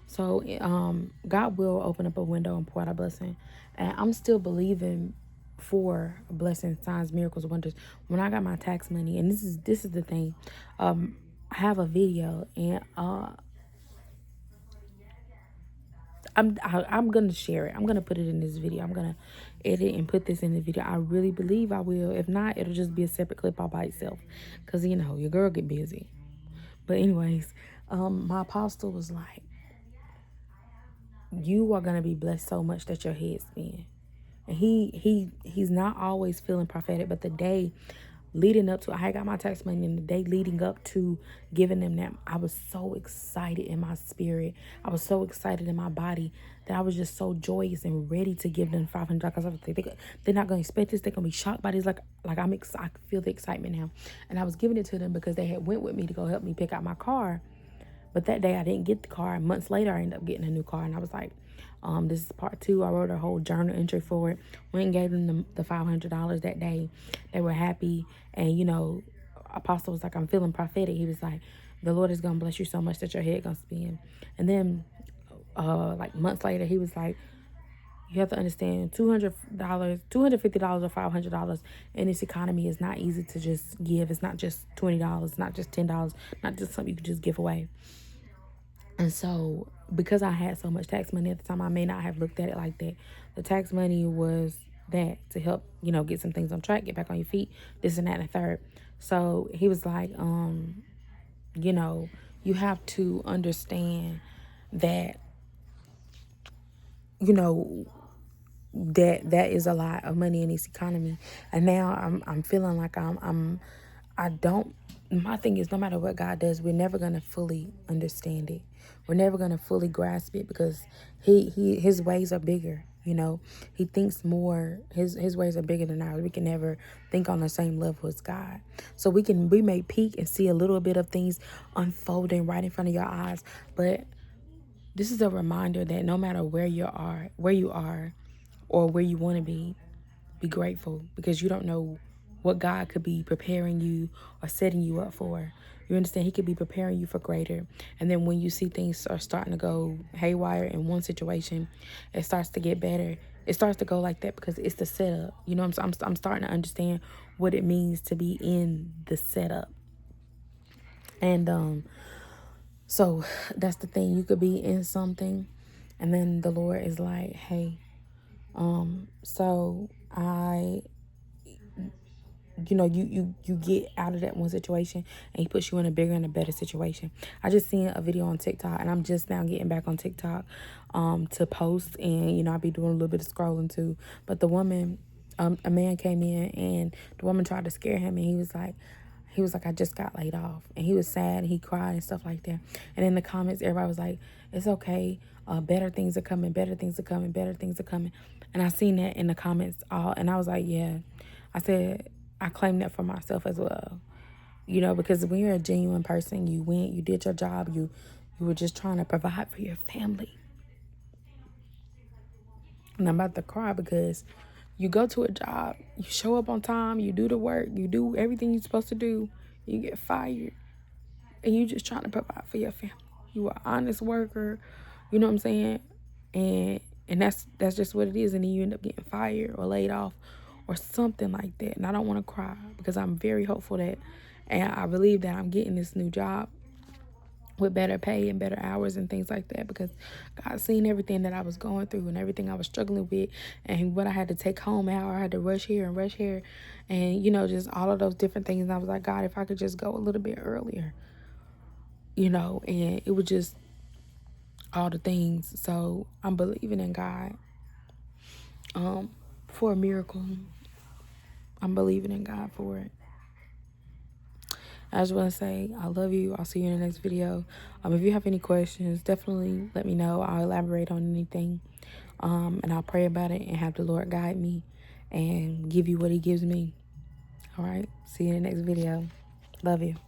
So God will open up a window and pour out a blessing. And I'm still believing for blessings, signs, miracles, wonders. When I got my tax money, and this is the thing, I have a video, and I'm gonna share it. I'm gonna put it in this video. I'm gonna edit and put this in the video. I really believe I will. If not, it'll just be a separate clip all by itself, cause you know your girl get busy. But anyways, my apostle was like, "You are gonna be blessed so much that your head spin." And he's not always feeling prophetic, but the day leading up to, I got my tax money, and the day leading up to giving them that, I was so excited in my spirit. I was so excited in my body that I was just so joyous and ready to give them $500. I was like, they're not gonna expect this. They're gonna be shocked by this. Like I feel the excitement now, and I was giving it to them because they had went with me to go help me pick out my car. But that day I didn't get the car. Months later, I ended up getting a new car. And I was like, this is part two. I wrote a whole journal entry for it. Went and gave them the $500 that day. They were happy. And, you know, Apostle was like, I'm feeling prophetic. He was like, the Lord is going to bless you so much that your head going to spin. And then like months later, he was like, you have to understand $200, $250 or $500 in this economy is not easy to just give. It's not just $20, not just $10, not just something you can just give away. And so, because I had so much tax money at the time, I may not have looked at it like that. The tax money was that to help, you know, get some things on track, get back on your feet, this and that and the third. So he was like, you know, you have to understand that, you know, that is a lot of money in this economy. And now I'm feeling like I don't, my thing is, no matter what God does, we're never going to fully understand it. We're never going to fully grasp it because his ways are bigger. You know, he thinks more, his ways are bigger than ours. We can never think on the same level as God. So we may peek and see a little bit of things unfolding right in front of your eyes. But this is a reminder that no matter where you are, or where you want to be grateful, because you don't know what God could be preparing you or setting you up for. You understand? He could be preparing you for greater. And then when you see things are starting to go haywire in one situation, it starts to get better. It starts to go like that because it's the setup. You know what I'm starting to understand what it means to be in the setup. And so that's the thing. You could be in something, and then the Lord is like, hey, so you get out of that one situation, and he puts you in a bigger and a better situation. I just seen a video on TikTok, and I'm just now getting back on TikTok to post, and, you know, I'll be doing a little bit of scrolling too. But the woman, a man came in, and the woman tried to scare him, and he was like, I just got laid off. And he was sad, and he cried and stuff like that. And in the comments, everybody was like, it's okay. Better things are coming. Better things are coming. Better things are coming. And I seen that in the comments all. And I was like, yeah. I said, I claim that for myself as well. You know, because when you're a genuine person, you went, you did your job. You were just trying to provide for your family. And I'm about to cry because you go to a job, you show up on time, you do the work, you do everything you're supposed to do, you get fired, and you just trying to provide for your family. You are an honest worker, you know what I'm saying? And that's just what it is. And then you end up getting fired or laid off or something like that. And I don't want to cry because I'm very hopeful that, and I believe that I'm getting this new job with better pay and better hours and things like that, because God seen everything that I was going through and everything I was struggling with and what I had to take home, how I had to rush here and rush here, and, you know, just all of those different things. And I was like, God, if I could just go a little bit earlier, you know. And it was just all the things. So I'm believing in God for a miracle. I'm believing in God for it. I just want to say I love you. I'll see you in the next video. If you have any questions, definitely let me know. I'll elaborate on anything. And I'll pray about it and have the Lord guide me and give you what he gives me. All right. See you in the next video. Love you.